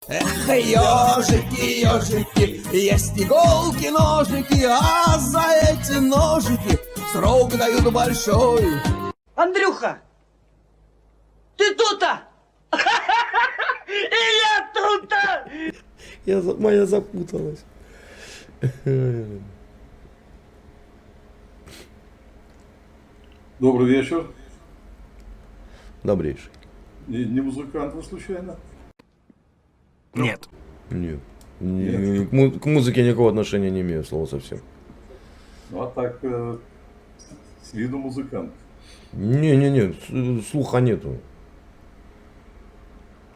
Эх, ежики, ежики, есть иголки, ножики, а за эти ножики срок дают большой. Андрюха, ты тут-то? И я тут-то! Моя запуталась. Добрый вечер. Добрейший. Не музыкант вы случайно? Нет. Нет. К музыке никакого отношения не имею, слова совсем. Ну а так, с виду музыкант. Не, слуха нету.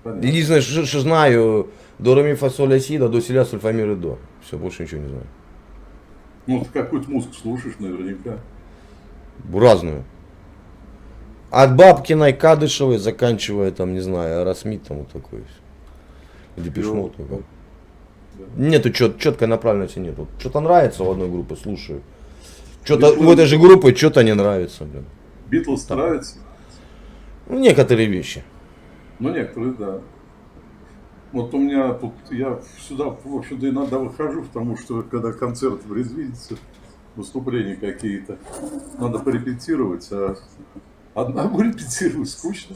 Понятно. Единственное, что знаю, до ре ми фа соль ля си, до си ля соль фа ми ре до. Все, больше ничего не знаю. Ну, ты какую-то музыку слушаешь наверняка. Разную. От Бабкиной, Кадышевой, заканчивая там, не знаю, Аэросмит, там вот такой. Депеш Мод. Нету четкой направленности, нет. Вот что-то нравится у одной группы, слушаю. Что-то у этой же группы что-то не нравится, блин. Битлз нравится? Ну, некоторые вещи. Ну, некоторые, да. Вот у меня тут, я сюда, в общем-то, иногда выхожу, потому что, когда концерты предвидятся, выступления какие-то, надо порепетировать, а одному репетировать скучно.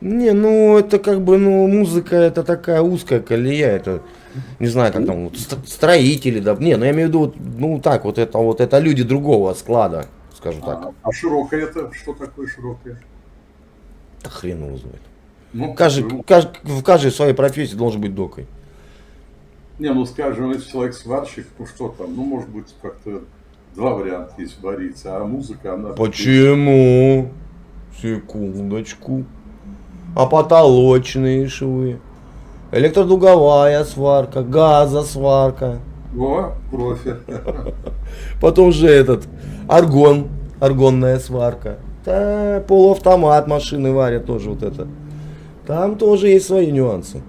Не, ну это как бы, ну музыка это такая узкая колея, это не знаю как там, вот, строители, да, не, ну я имею в виду, вот, ну так вот это люди другого склада, скажем так. А широкое это, что такое широкое? Да хрен его знает. Ну, В каждой своей профессии должен быть докой. Не, ну скажем, если человек сварщик, ну что там, ну может быть как-то два варианта есть вариться, а музыка она... Почему? Секундочку. А потолочные швы, электродуговая сварка, газосварка. О, профи. Потом же аргонная сварка. Да, полуавтомат машины варят тоже вот это. Там тоже есть свои нюансы.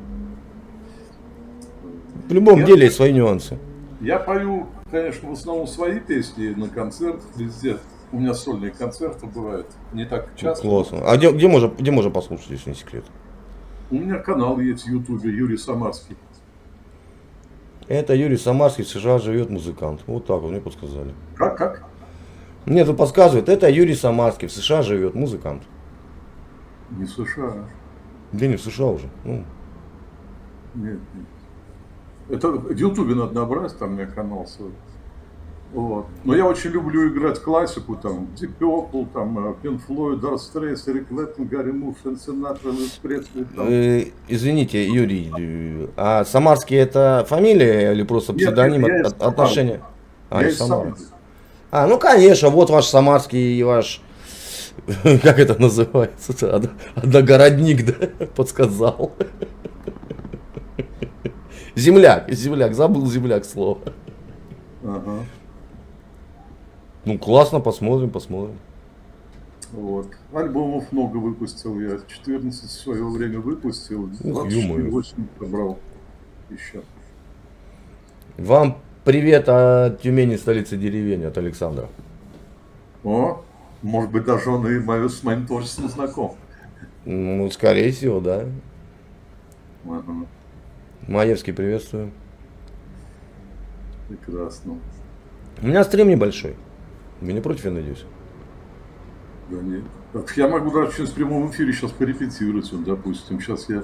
В любом деле есть свои нюансы. Я пою, конечно, в основном свои песни на концертах везде. У меня сольные концерты бывают не так часто. Классно. А где можно послушать, если не секрет? У меня канал есть в Ютубе, Юрий Самарский. Это Юрий Самарский, в США живет музыкант. Вот так вот мне подсказали. Как? Мне тут подсказывает, это Юрий Самарский, в США живет музыкант. Не в США. Где не в США уже? Ну. Нет. Это в Ютубе надо набрать, там у меня канал свой. Вот. Но я очень люблю играть классику, там, Deep Purple, там, Pink Floyd, Dire Straits, Эрик Клэптон, Гарри Мур, Фрэнк Синатра, Элвис Пресли. Извините, Юрий, а Самарский это фамилия или просто псевдоним, отношения? Я из Самары. Ну конечно, вот ваш Самарский и ваш, как это называется, одногородник, да, подсказал. Земляк, забыл земляк слово. Ага. Ну классно, посмотрим. Вот. Альбомов много выпустил я. 14 в свое время выпустил. 28 собрал еще. Вам привет от Тюмени, столицы деревень, от Александра. О, может быть, даже он и с моим творчеством знаком. Ну, скорее всего, да. Ага. Маевский, приветствую. Прекрасно. У меня стрим небольшой. Вы не против, я надеюсь? Да нет. Я могу даже сейчас в прямом эфире сейчас порепетировать, вот, допустим. Сейчас я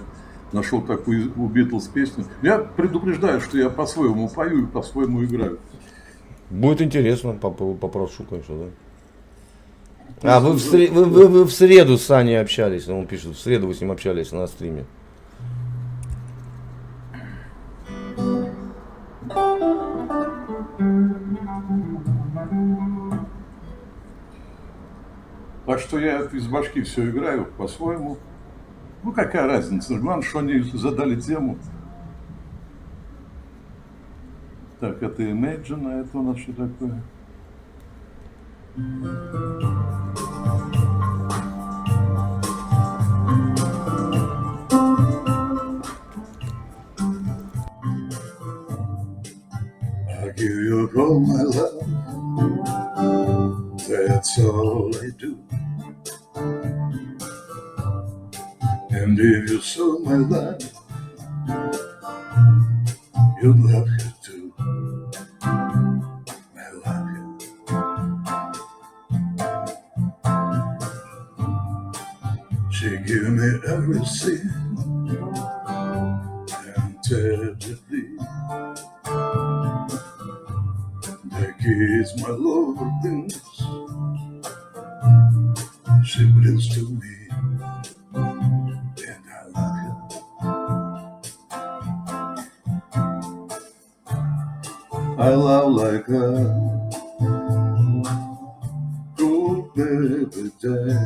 нашел такую у Битлз песню. Я предупреждаю, что я по-своему пою и по-своему играю. Будет интересно, попрошу, конечно, да. А вы в среду с Саней общались, он пишет, в среду вы с ним общались на стриме. Так что я из башки все играю по-своему. Ну, какая разница? Главное, что они задали тему. Так, это Imagine, а это у нас что такое? I give you all my love. That's all I do. And if you saw my life, You'd love her too. I love you. She gave me everything and terribly. The keys, my Lord, things she brings to me, and I love her. I love like a good every day.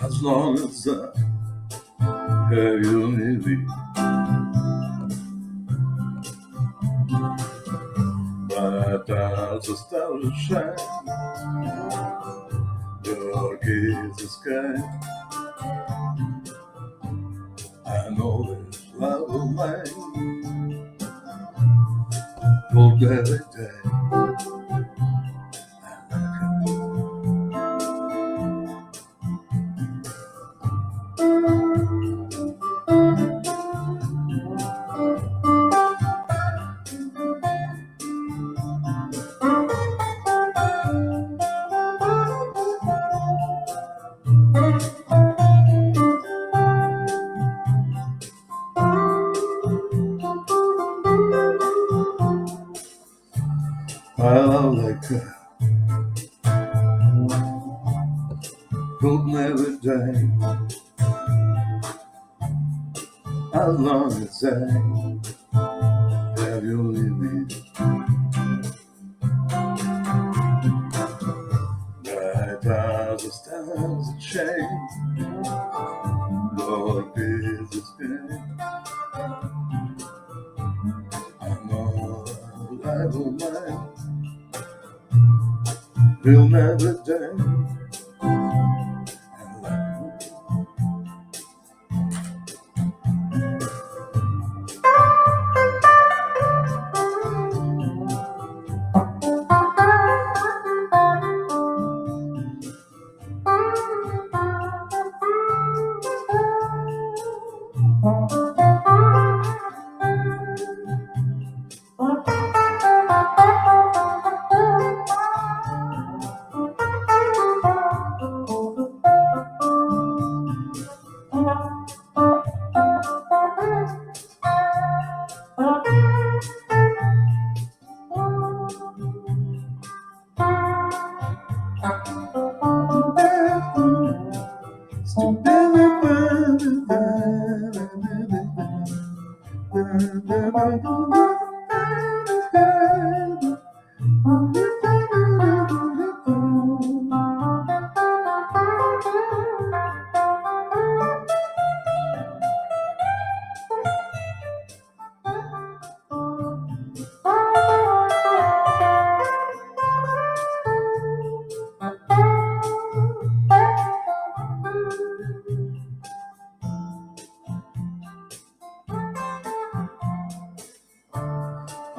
As long as I have you near me. But as the stars shine, dark is the sky. I know this love of mine will never die. I love like her could never die. As long as I have you with me. Bright as the stars that shine, dark is the sky. I know life of mine will never die.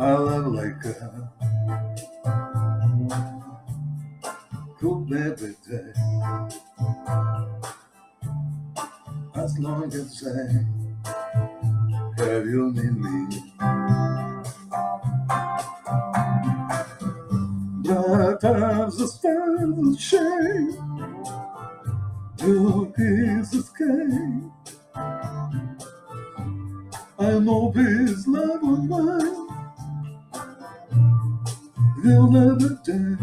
I love like a could never die. As long as I have you near me. But as the stars shine, your kiss is sky. I know this love of mine will never die.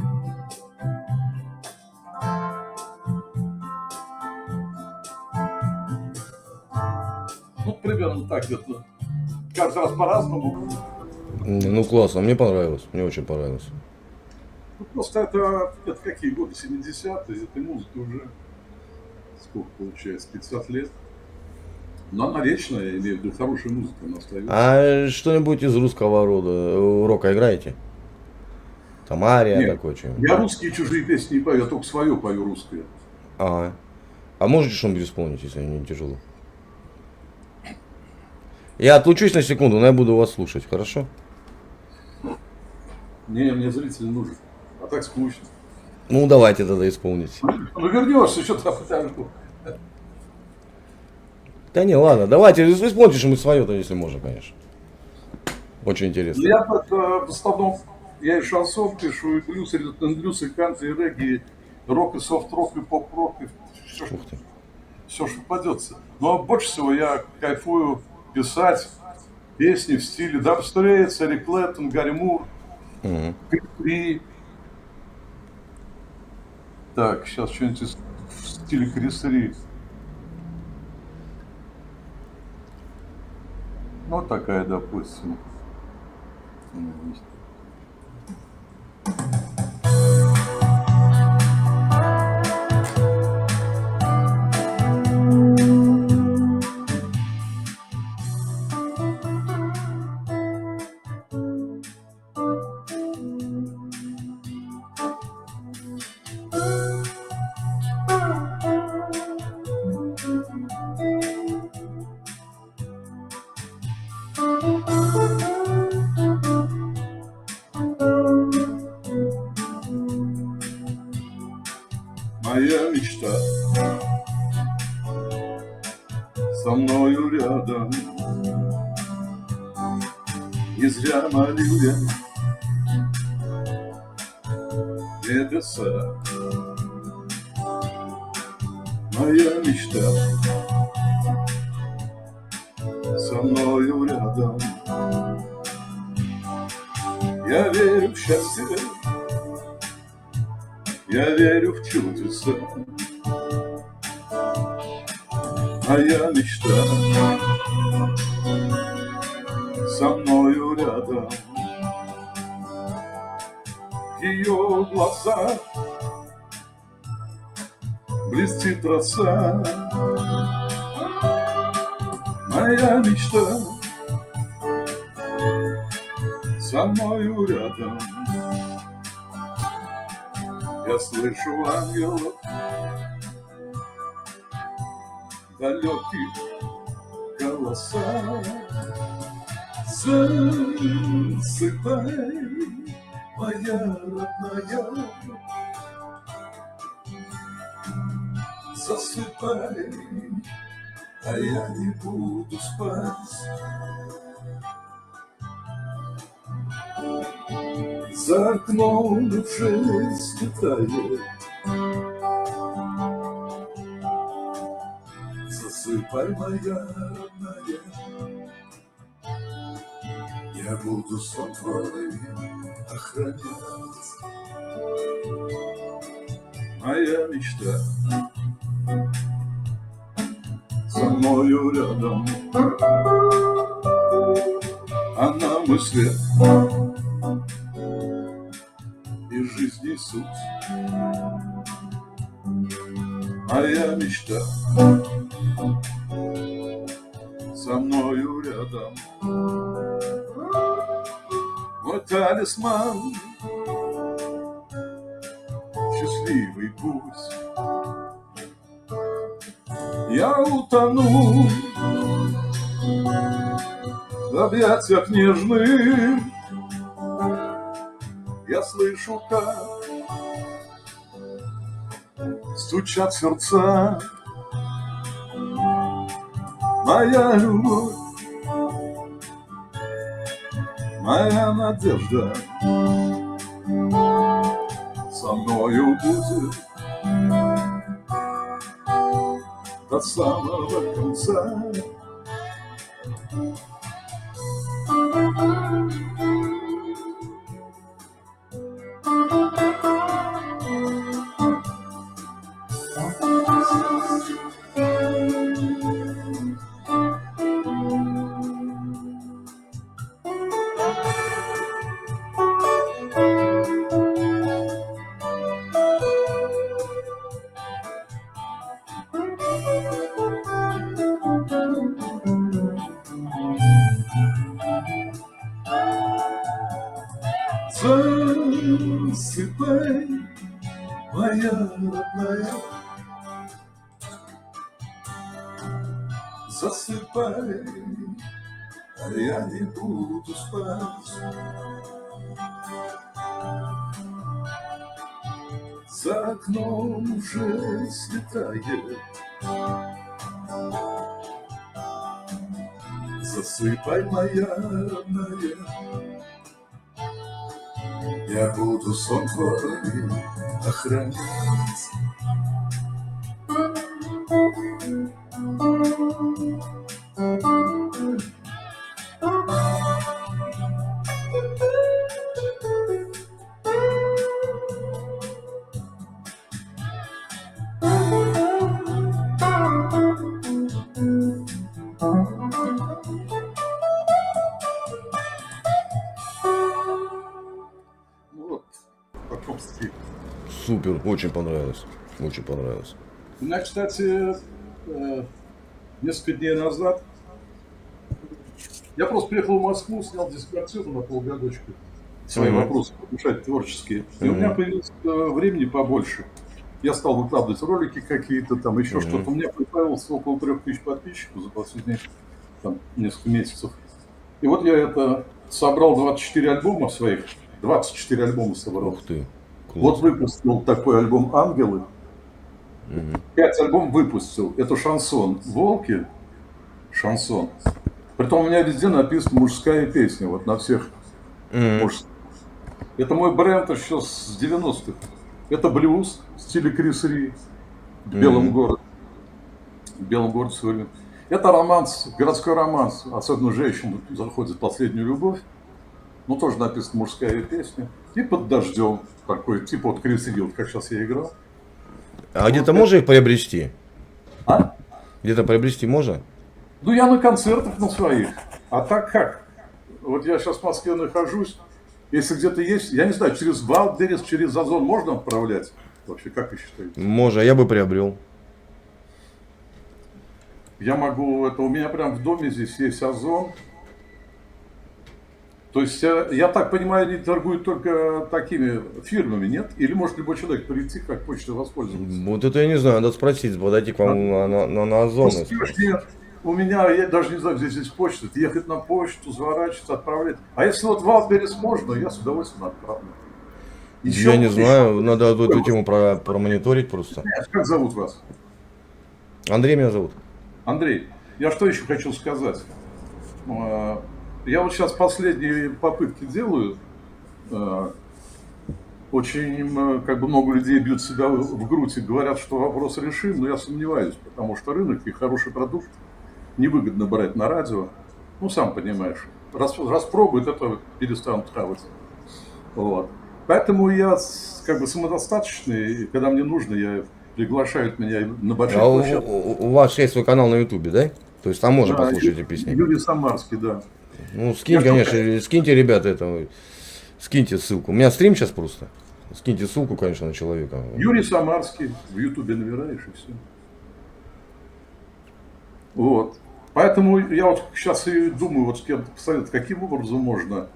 Ну, примерно так где-то. Каждый раз по-разному. Ну классно, мне понравилось, мне очень понравилось. Ну, просто это какие годы? 70-е, этой музыки уже сколько получается? 50 лет. Но она вечная, я имею в виду, хорошая музыка, она остается. А что-нибудь из русского рока играете? Там ария Нет, такой что-нибудь? я русские чужие песни не пою, я только свою пою русскую. А можете что-нибудь исполнить, если не тяжело? Я отлучусь на секунду, но я буду вас слушать, хорошо? Не, мне зритель нужен. А так скучно. Ну давайте тогда исполните. Ну вернешься, что-то подожду. Да не, ладно, давайте, вы смотришь, мы свое-то, если можно, конечно. Очень интересно. Я в основном, я и шансон пишу, и блюз, и блюз, и кантри, и регги, и рок, и софт-рок, и поп-рок, и все, Ух ты. все, что попадется. Но больше всего я кайфую писать песни в стиле Даб Стрейтс, Эрик Клэптон, Гарри Мур, Крис. Так, сейчас что-нибудь в стиле Крис Ри. Ну, такая, допустим. Моя мечта со мною рядом. Не зря молил я небеса. Моя мечта со мною рядом. Я верю в счастье, я верю в чудеса. Моя мечта со мною рядом. В ее глазах блестит роса. Моя мечта со мною рядом. Я слышу ангелов далеких голоса. Засыпай, моя родная, засыпай, а я не буду спать. За окном уже светает. Засыпай, моя родная, я буду сон твой охранять. Моя мечта со мною рядом. Она мысли и жизни суть. Моя мечта со мною рядом. Мой талисман, счастливый путь. Я утону в объятиях нежных. Я слышу, как стучат сердца. Моя любовь, моя надежда со мною будет до самого конца. Засыпай, моя родная, засыпай, а я не буду спать. За окном уже светает. засыпай, моя родная. Я буду сон твой охранять. Вот, в таком стиле. Супер, очень понравилось. Очень понравилось. У меня, кстати, несколько дней назад я просто приехал в Москву, снял здесь квартиру на полгодочка, свои вопросы решать творческие. И у меня появилось времени побольше. Я стал выкладывать ролики какие-то, там еще что-то. У меня прибавилось около 3000 подписчиков за последние там, несколько месяцев. И вот я это собрал 24 альбома своих, 24 альбома собрал. Ух ты. Вот выпустил такой альбом «Ангелы». 5 альбомов выпустил. Это шансон «Волки». Шансон. Притом у меня везде написано «Мужская песня». Вот на всех. Это мой бренд еще с 90-х. Это блюз в стиле Крис Ри. В белом городе. В белом городе сегодня. Это романс, городской романс. Особенно женщина заходит в последнюю любовь. Ну, тоже написано «Мужская песня». И «Под дождем». Такой, типа вот Крис Ри, вот как сейчас я играл. А где-то можно их приобрести? А? Где-то приобрести можно? Ну, я на концертах на своих. А так как? Вот я сейчас в Москве нахожусь. Если где-то есть, я не знаю, через Валберес, через Озон можно отправлять? Вообще, как вы считаете? Можно, я бы приобрел. Я могу, это у меня прям в доме здесь есть Озон. То есть, я так понимаю, они торгуют только такими фирмами, нет? Или может любой человек прийти, как почтой воспользоваться? Вот это я не знаю, надо спросить, подойти к вам на Озон. Нет, у меня, я даже не знаю, где здесь почта. Ехать на почту, заворачиваться, отправлять. А если вот в Валберес можно, я с удовольствием отправлю. Я не знаю, надо эту тему промониторить просто. Как зовут вас? Андрей меня зовут. Андрей, я что еще хочу сказать? Я вот сейчас последние попытки делаю. Очень как бы много людей бьют себя в грудь и говорят, что вопрос решим, но я сомневаюсь, потому что рынок и хороший продукт невыгодно брать на радио. Ну, сам понимаешь, распробуют, это перестанут хавать. Вот. Поэтому я как бы самодостаточный, и когда мне нужно, приглашают меня на большие площадки. У вас есть свой канал на Ютубе, да? То есть там можно послушать эти песни? Юрий Самарский, да. Ну, скинь, конечно, скиньте, ребята, это, скиньте ссылку. У меня стрим сейчас просто. Скиньте ссылку, конечно, на человека. Юрий Самарский, в Ютубе набираешь и все. Вот. Поэтому я вот сейчас и думаю, вот с кем-то посоветовать, каким образом можно.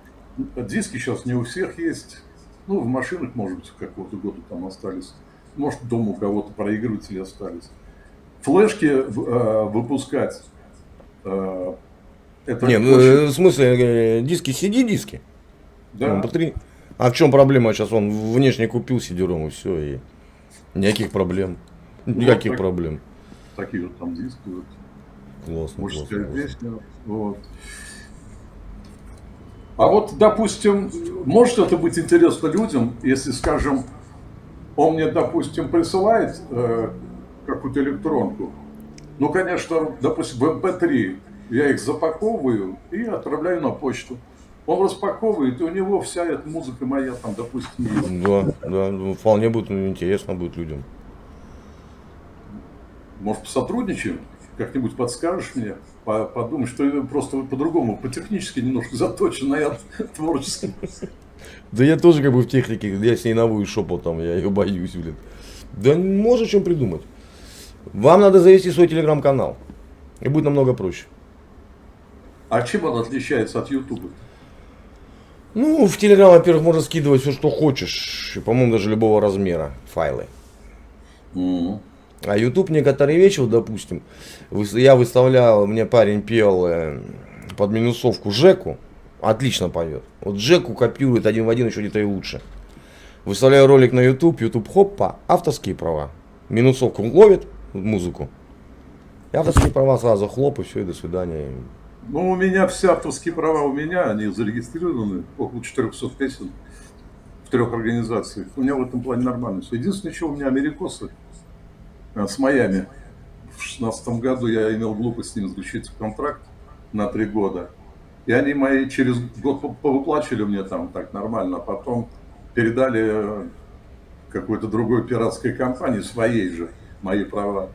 Диски сейчас не у всех есть. Ну, в машинах, может быть, какого-то года там остались. Может, дома у кого-то проигрыватели остались. Флешки выпускать. Это не, очень... в смысле, диски, CD-диски? Да. А в чем проблема? Сейчас он внешне купил CD-ROM и все, и никаких проблем. Никаких проблем. Такие вот там диски. Вот. Классно, Мужская песня. Вот. А вот, допустим, может это быть интересно людям, если, скажем, он мне, допустим, присылает какую-то электронку. Ну, конечно, допустим, в MP3 я их запаковываю и отправляю на почту. Он распаковывает, и у него вся эта музыка моя там, допустим, есть. Да, вполне будет интересно будет людям. Может, посотрудничаем? Как-нибудь подскажешь мне? Подумай, что я просто по-другому, по-технически немножко заточен, а я творчески. Да я тоже как бы в технике, я с ней навою шепотом, я ее боюсь, блин. Да можно чем придумать. Вам надо завести свой телеграм-канал, и будет намного проще. А чем он отличается от Ютуба? Ну, в Телеграм, во-первых, можно скидывать все, что хочешь. И, по-моему, даже любого размера файлы. А YouTube некоторые вещи, вот, допустим, я выставлял, мне парень пел под минусовку Жеку. Отлично поет. Вот Жеку копирует один в один, еще где-то и лучше. Выставляю ролик на YouTube, YouTube хоппа, авторские права. Минусовку ловит музыку. И авторские права сразу хлоп, и все, и до свидания. Ну, у меня все авторские права у меня, они зарегистрированы, около 400 песен в 3 организациях. У меня в этом плане нормально все. Единственное, что у меня америкосы с Майами. В 16 году я имел глупость с ними заключить контракт на 3 года. И они мои через год повыплачивали мне там так нормально, а потом передали какой-то другой пиратской компании, своей же, мои права.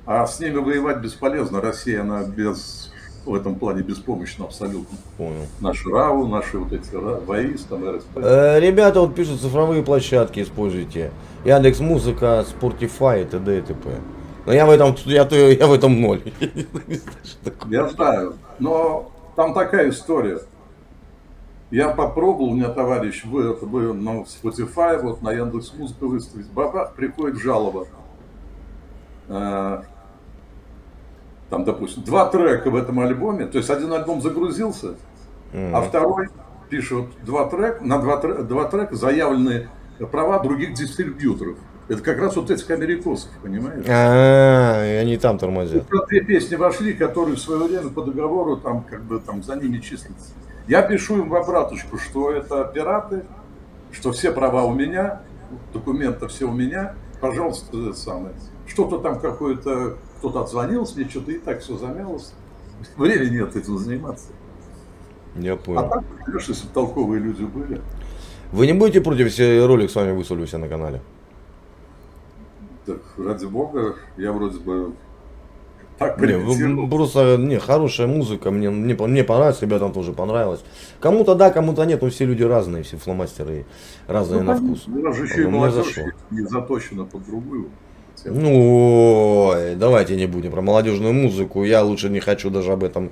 А с ними воевать бесполезно. Россия, она в этом плане беспомощна абсолютно. Понял. Наши РАУ, наши вот эти ВАИС, там, РСП. Ребята вот пишут, цифровые площадки используйте. Яндекс Музыка, Spotify и т.д. и т.п. Но я в этом ноль. Я знаю, но там такая история. Я попробовал, у меня товарищ был на Spotify, вот на Яндекс.Музыку выставить. Бабах, приходит жалоба. Там, допустим, 2 трека в этом альбоме. То есть один альбом загрузился, а второй пишет 2 трека, на 2 трека заявлены права других дистрибьюторов. Это как раз вот этих америкосов, понимаешь? И они там тормозят. 2 песни вошли, которые в свое время по договору там как бы там за ними числятся. Я пишу им в обраточку, что это пираты, что все права у меня, документы все у меня, пожалуйста, это самое. Что-то там какое-то, кто-то отзвонился, мне что-то и так все замялось. Времени нет этим заниматься. Я А понял. так, конечно, если бы толковые люди были. Вы не будете против, если ролик с вами выставлю себя на канале? Так, ради бога, я вроде бы так Не, прилетел. просто хорошая музыка, мне понравилась, ребятам тоже понравилось. Кому-то да, кому-то нет, но все люди разные, все фломастеры разные на вкус. У нас же еще и Мне молодежь зашло. не заточена под другую тему. Ну, ой, давайте не будем про молодежную музыку, я лучше не хочу даже об этом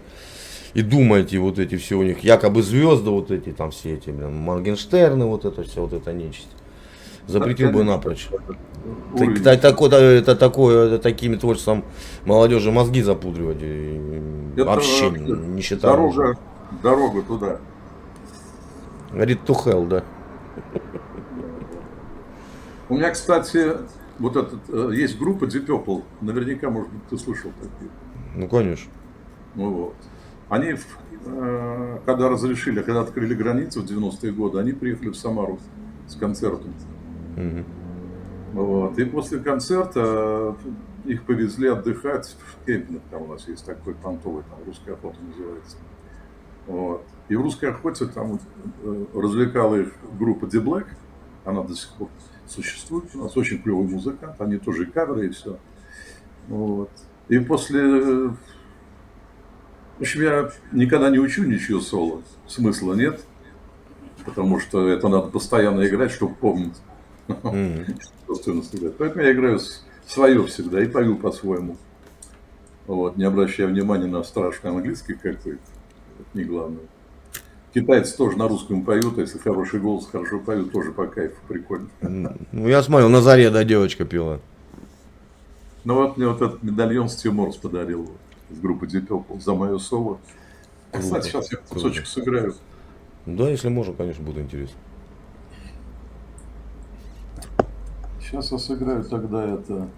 и думать, и вот эти все у них якобы звезды, вот эти там все эти, блин, Моргенштерны, вот это все, вот эта нечисть. Запретил бы напрочь. Уровень. Это такое, такими творчеством молодежи мозги запудривать Это вообще не считаю. дорога туда. Read to hell, да. У меня, кстати, вот есть группа Deep Purple, наверняка, может быть, ты слышал такие. Ну, конечно. Ну вот. Они, когда разрешили, когда открыли границы в 90-е годы, они приехали в Самару с концертом. Мгм. Вот. И после концерта их повезли отдыхать в кемпинг. Там у нас есть такой понтовый, там «Русская охота» называется. Вот. И в «Русской охоте» там развлекала их группа The Black. Она до сих пор существует. У нас очень клевый музыкант. Они тоже и каверы, и все. Вот. И после... В общем, я никогда не учу ничего соло. Смысла нет. Потому что это надо постоянно играть, чтобы помнить. Поэтому я играю свое всегда и пою по-своему. Вот, не обращая внимания на страшный английский какой-то. Это не главное. Китайцы тоже на русском поют, если хороший голос, хорошо поют, тоже по кайфу, прикольно. Ну, я смотрел, на заре, да, девочка пела. Ну вот мне вот этот медальон Стив Морс подарил из группы Deep Purple за мое соло. Кстати, сейчас я кусочек сыграю. Да, если можно, конечно, будет интересно. Сейчас я сыграю тогда это...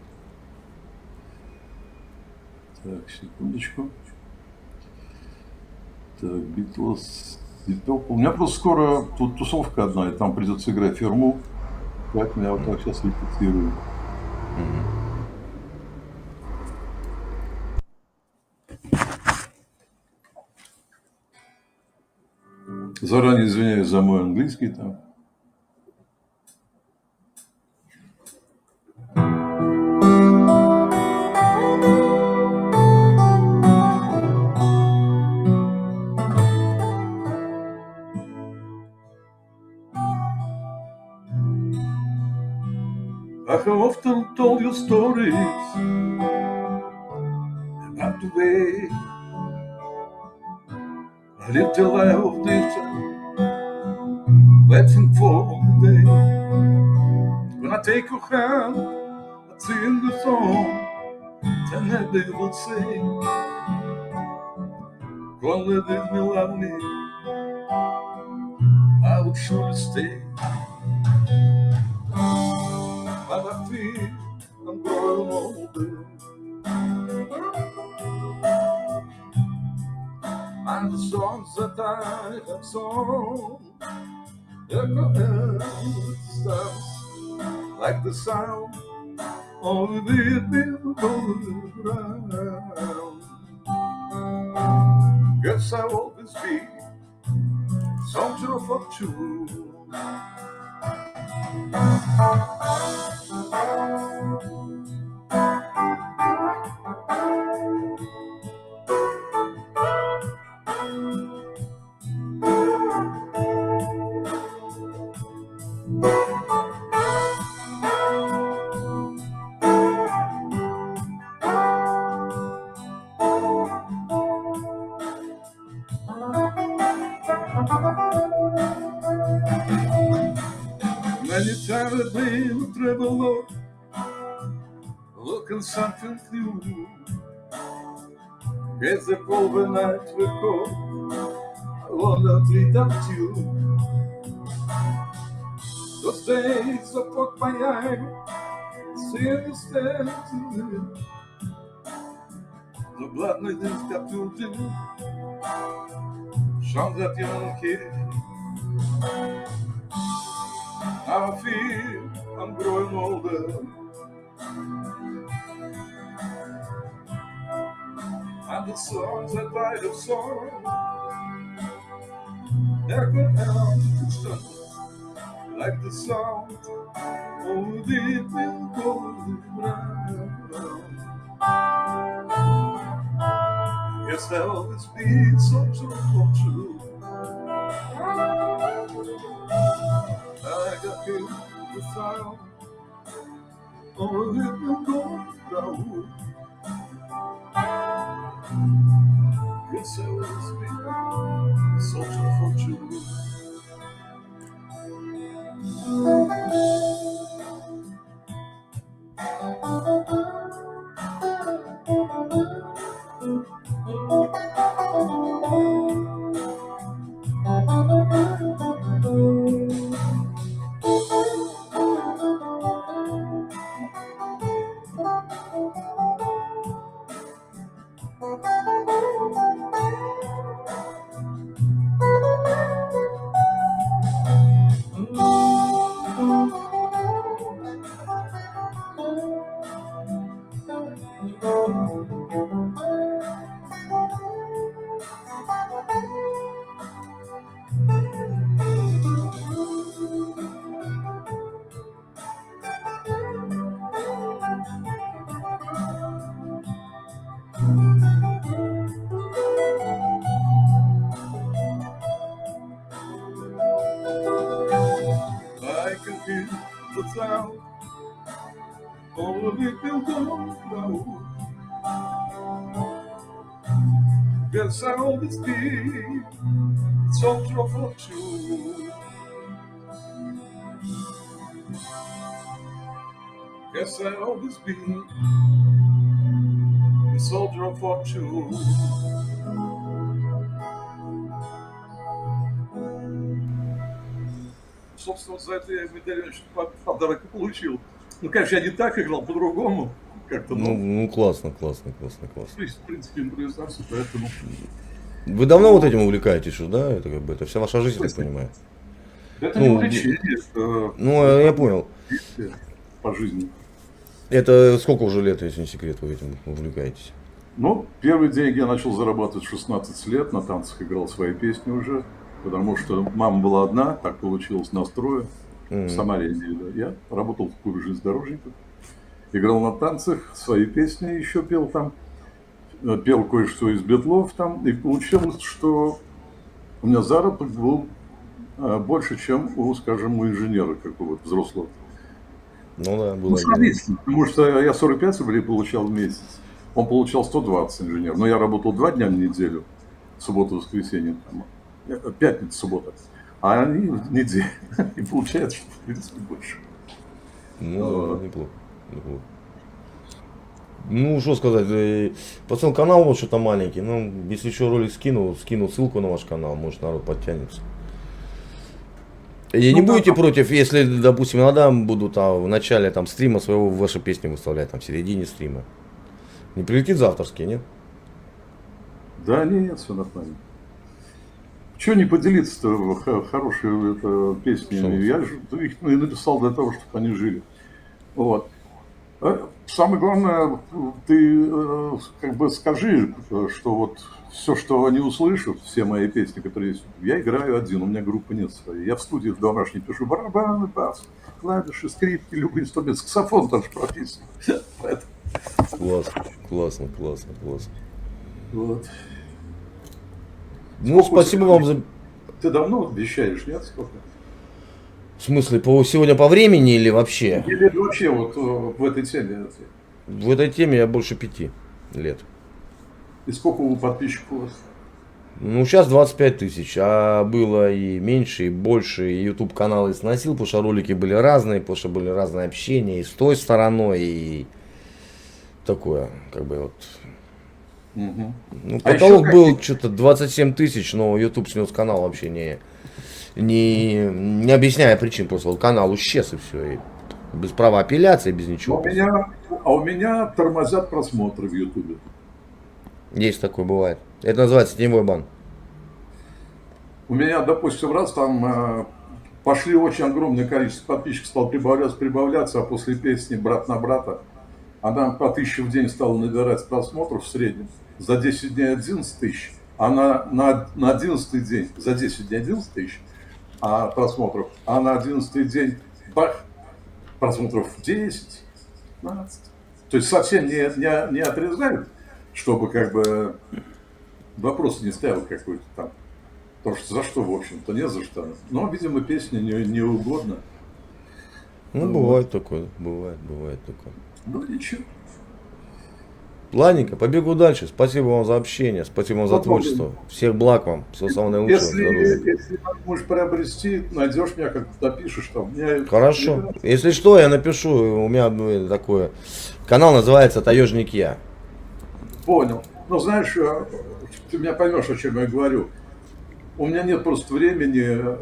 Так, секундочку. Так, Beatles, Deep Purple. У меня просто скоро тут тусовка одна, и там придется играть фирму. Поэтому я вот так сейчас репетирую. Заранее извиняюсь за мой английский там. I have often told you stories about the way I lived a life of detail, waiting for the day when I take your hand, I sing the song, then they will say, "Come with me, love me." I would surely stay. But I feel I'm growing older. And the songs that I have sung echo in the stars, like the sound of the beating going round. Guess I will always be soldier of fortune. Many times I've been a traveler, looking something new. As the cold night will come, I wanna treat up to you. Those days I put my eye, seeing you stand to me. The blood my days got to do. Shout that young kid. Now I feel I'm growing older, and the songs that I have sung echo out the sun, like the sound of the wind going round. Yes, I'll always be so true. I got you the sound of the wind going round. Yes, I'll always be so true. I can hear the sound of the wind going round. Guess I'll always be soldier of fortune. Guess I'll always be a soldier of fortune. Собственно, за это я медаль подарок и получил. Ну, конечно, я не так играл, по-другому. Как-то, Ну, классно. в принципе, импровизация, поэтому... Вы давно вот этим увлекаетесь уже, да? Это как бы это вся ваша жизнь, я так понимаю. Это не увлечение, это... Ну, я понял. По жизни. Это сколько уже лет, если не секрет, вы этим увлекаетесь? Ну, первые деньги я начал зарабатывать в 16 лет, на танцах играл свои песни уже, потому что мама была одна, так получилось настрое, в Самаре я работал в клубе железнодорожников, играл на танцах, свои песни еще пел там, пел кое-что из битлов там, и получилось, что у меня заработок был больше, чем у, скажем, у инженера какого-то взрослого. Ну да, было. Ну, сравнительно, потому что я 45 рублей получал в месяц, он получал 120 инженер, но я работал 2 дня в неделю, суббота-воскресенье, пятница-суббота, а они в неделю, и получается, что в принципе больше. Ну, неплохо. Ну, что сказать, пацан, канал вот что-то маленький, ну, если еще ролик скину ссылку на ваш канал, может народ подтянется. И не будете против, если, допустим, иногда буду там в начале там стрима своего ваши песни выставлять, там в середине стрима. Не прилетит за авторские, нет? Да, нет, все нормально. Чего не поделиться-то хорошими песнями? Я же их написал для того, чтобы они жили. Вот. Самое главное, ты как бы скажи, что вот все, что они услышат, все мои песни, которые есть, я играю один, у меня группы нет своей. Я в студии в домашней пишу барабаны, бас, клавиши, скрипки, любые инструменты, саксофон там же прописан. Классно, классно, классно, классно. Вот. Ну, спасибо вам за... Ты давно вещаешь, нет? Сколько? В смысле, сегодня по времени или вообще? Или вообще вот в этой теме? В этой теме я больше 5 лет. И сколько у подписчиков у вас? Ну, сейчас 25 тысяч, а было и меньше, и больше. И YouTube каналы сносил, потому что ролики были разные, потому что были разные общения и с той стороной, и такое, как бы вот. Угу. Ну, потолок был что-то 27 тысяч, но YouTube снес канал вообще не объясняя причин, просто вот канал исчез и все. И без права апелляции, без ничего. У меня тормозят просмотры в YouTube. Есть такое, бывает. Это называется теневой бан. У меня, допустим, раз там пошли очень огромное количество подписчиков, стал прибавляться, а после песни «Брат на брата» она по 1000 в день стала набирать просмотров в среднем. За 10 дней 11 тысяч, а на 11 день, за 10 дней 11 тысяч просмотров, а на 11 день, бах, просмотров 10, 15. То есть совсем не отрезают, чтобы как бы вопрос не ставил какой-то там. Потому что за что, в общем-то, не за что. Но, видимо, песня не угодно. Ну, бывает такое, бывает такое. Ну, ничего. Ладненько, побегу дальше. Спасибо вам за общение, спасибо вам за творчество. Всех благ вам, всего самого наилучшего здоровья. Если можешь приобрести, найдешь меня, как допишешь там. Хорошо. Если что, я напишу. У меня такое. Канал называется «Таежник Я». Понял. Ну, знаешь, ты меня поймешь, о чем я говорю. У меня нет просто времени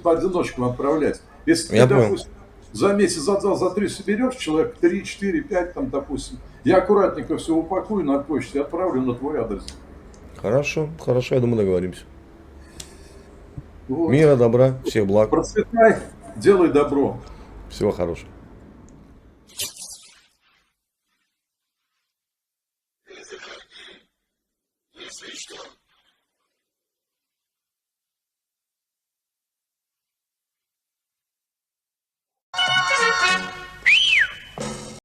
по одиночкам отправлять. Если ты, допустим, за месяц, за 2, за 3 соберешь человек 3, 4, 5, там, допустим, я аккуратненько все упакую на почте и отправлю на твой адрес. Хорошо, хорошо, я думаю, договоримся. Вот. Мира, добра, всех благ. Процветай, делай добро. Всего хорошего. Если что,